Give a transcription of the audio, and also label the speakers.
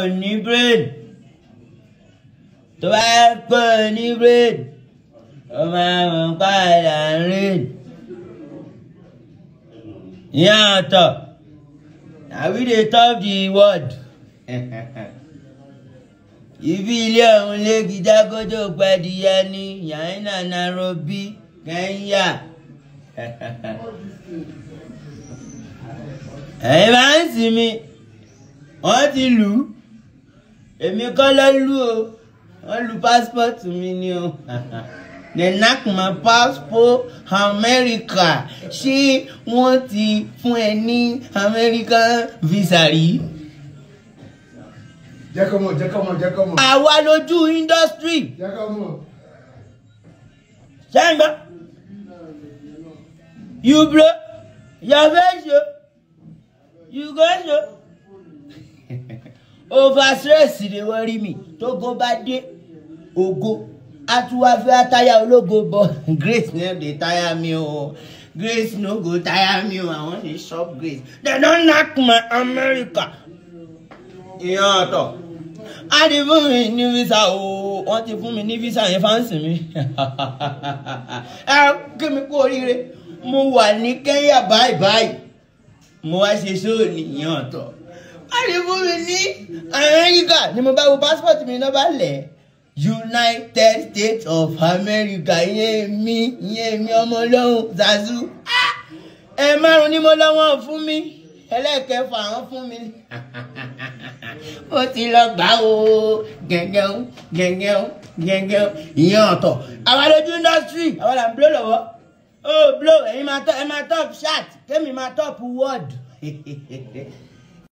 Speaker 1: ò ní brain tó bá pọ̀ ní brain ó máa mọ̀ padà rain ìyẹn ọ̀tọ̀ na we dey top the world ibi ilé ọ̀hún lẹ́gì jágójó padìyà ní yàrá Nairobi Kenya ẹ̀yin máa ń sinmi wọ́n ti lù ú èmi kọ́ ló lù o wọ́n lu passport mi ni o they knock my passport America ṣé wọ́n ti fún ẹ ní American visa rí.
Speaker 2: jẹ́ kó mọ̀.
Speaker 1: àwa lójú industry.
Speaker 2: jẹ́ kó mọ̀.
Speaker 1: ṣẹ́ńgbà you bro your face yo you go show over stress dey worry me tó go bá dé ògo atuwafe ataya ológo but Grace no dey tire me o Grace no go tire me o I wan dey shop Grace dem don knack my America ìyẹn ọ̀tọ̀ a ti fún mi ní visa o wọ́n ti fún mi ní visa yẹn fáǹsì mi ẹ kí mi kú oríire mo wà ní Kenya báyìí mo wá ṣe sóò nìyẹn ọ̀tọ̀ a ti fún mi ní America ni mo bá wo passport mi náà bá lẹ̀ United States of America ìyẹn mi ọmọ ọlọ́run Zazu ẹ márùn ni mo lọ́wọ́ fún mi ẹlẹ́kẹ̀ẹ́fà wọ́n fún mi ó ti lọ gbà ó gẹ́gẹ́ ìyẹn ọ̀tọ̀ àwa lójú industry àwa là ń blow lọ́wọ́ ó blow ẹ̀yin máa top chat kémi máa top word